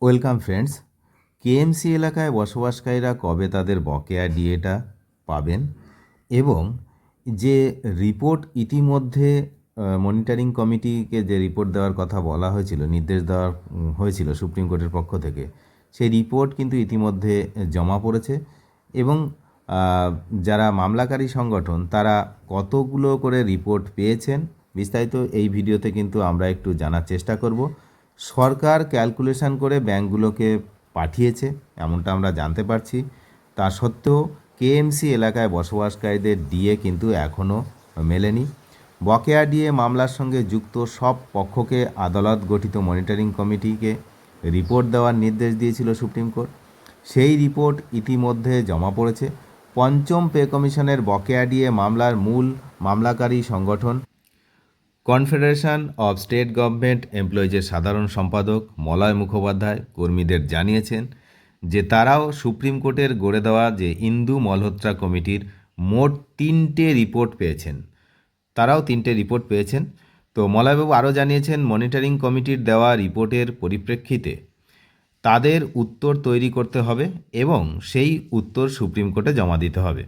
Welcome friends. KMC এলাকায় বসবাসকারীরা কবে তাদের বকেয়া ডিএটা পাবেন এবং যে রিপোর্ট ইতিমধ্যে মনিটরিং কমিটিকে যে রিপোর্ট দেওয়ার কথা বলা হয়েছিল, নির্দেশ দেওয়া হয়েছিল সুপ্রিম কোর্টের পক্ষ থেকে, সেই রিপোর্ট কিন্তু ইতিমধ্যে জমা পড়েছে এবং যারা মামলাকারী সংগঠন তারা কতগুলো করে রিপোর্ট পেয়েছেন বিস্তারিত এই ভিডিওতে কিন্তু আমরা একটু জানার চেষ্টা করব। সরকার ক্যালকুলেশন করে ব্যাংকগুলোকে পাঠিয়েছে এমনটা আমরা জানতে পারছি। তা সত্ত্বেও কেএমসি এলাকায় বসবাসকারীদের ডিএ কিন্তু এখনও মেলেনি। বকেয়া ডিএ মামলার সঙ্গে যুক্ত সব পক্ষকে আদালত গঠিত মনিটরিং কমিটিকে রিপোর্ট দেওয়ার নির্দেশ দিয়েছিল সুপ্রিম কোর্ট। সেই রিপোর্ট ইতিমধ্যে জমা পড়েছে। পঞ্চম পে কমিশনের বকেয়া ডিএ মামলার মূল মামলাকারী সংগঠন কনফেডারেশন অব স্টেট গভর্নমেন্ট এমপ্লয়িজের সাধারণ সম্পাদক মলয় মুখোপাধ্যায় কর্মীদের জানিয়েছেন যে তারাও সুপ্রিম কোর্টের গড়ে দেওয়া যে ইন্দু মলহোত্রা কমিটির মোট 3টে রিপোর্ট পেয়েছেন। তো মলয়বাবু আরও জানিয়েছেন, মনিটরিং কমিটির দেওয়া রিপোর্টের পরিপ্রেক্ষিতে তাদের উত্তর তৈরি করতে হবে এবং সেই উত্তর সুপ্রিম কোর্টে জমা দিতে হবে।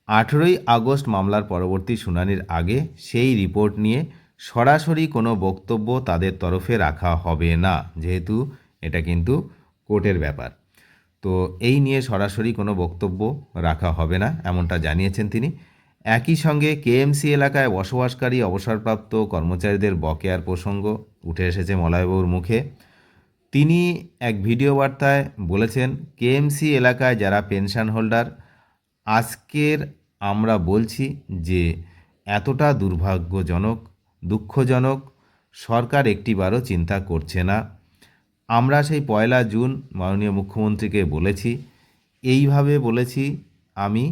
18ই আগস্ট মামলার পরবর্তী শুনানির আগে সেই রিপোর্ট নিয়ে সরাসরি কোনো বক্তব্য তাদের তরফে রাখা হবে না, যেহেতু এটা কিন্তু কোর্টের ব্যাপার। তো এই নিয়ে সরাসরি কোনো বক্তব্য রাখা হবে না এমনটা জানিয়েছেন তিনি। একই সঙ্গে কেএমসি এলাকায় বসবাসকারী অবসরপ্রাপ্ত কর্মচারীদের বকেয়ার প্রসঙ্গ উঠে এসেছে মলয়বাবুর মুখে। তিনি এক ভিডিও বার্তায় বলেছেন, কেএমসি এলাকায় যারা পেনশন হোল্ডার, আজকের আমরা বলছি যে এতটা দুর্ভাগ্যজনক, দুঃখজনক, সরকার একটিবারও চিন্তা করছে না। আমরা সেই 1 জুন মাননীয় মুখ্যমন্ত্রীকে বলেছি, এইভাবে বলেছি আমি,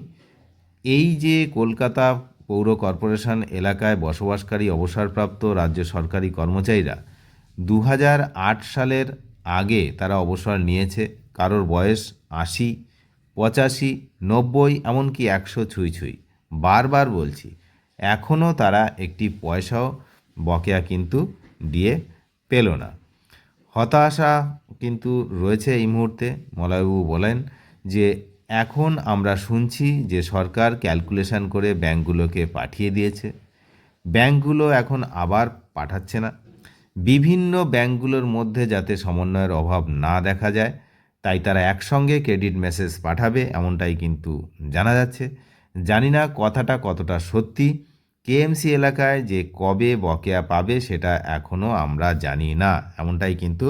এই যে কলকাতা পৌর কর্পোরেশন এলাকায় বসবাসকারী অবসরপ্রাপ্ত রাজ্য সরকারি কর্মচারীরা 2008 সালের আগে তারা অবসর নিয়েছে। কারোর বয়স 80, 85, 90, এমনকি 100 ছুঁই ছুঁই। বারবার বলছি, এখনও তারা একটি পয়সাও বকেয়া কিন্তু দিয়ে পেল না। হতাশা কিন্তু রয়েছে এই মুহূর্তে। মলয়বাবু বলেন যে এখন আমরা শুনছি যে সরকার ক্যালকুলেশন করে ব্যাংকগুলোকে পাঠিয়ে দিয়েছে, ব্যাংকগুলো এখন আবার পাঠাচ্ছে না। বিভিন্ন ব্যাংকগুলোর মধ্যে যাতে সমন্বয়ের অভাব না দেখা যায়, তাই তারা একসঙ্গে ক্রেডিট মেসেজ পাঠাবে এমনটাই কিন্তু জানা যাচ্ছে। জানি না কথাটা কতটা সত্যি। কেএমসি এলাকায় যে কবে বকেয়া পাবে সেটা এখনও আমরা জানি না এমনটাই কিন্তু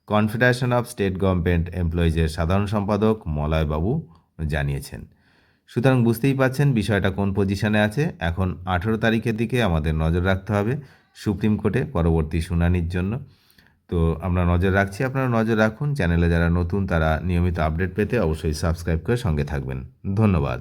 কনফেডারেশন অফ স্টেট গভর্নমেন্ট এমপ্লয়িজের সাধারণ সম্পাদক মলয়বাবু জানিয়েছেন। সুতরাং বুঝতেই পাচ্ছেন বিষয়টা কোন পজিশনে আছে। এখন 18 তারিখের দিকে আমাদের নজর রাখতে হবে সুপ্রিম কোর্টে পরবর্তী শুনানির জন্য। তো আমরা নজর রাখছি, আপনারা নজর রাখুন। চ্যানেলে যারা নতুন তারা নিয়মিত আপডেট পেতে অবশ্যই সাবস্ক্রাইব করে সঙ্গে থাকবেন। ধন্যবাদ।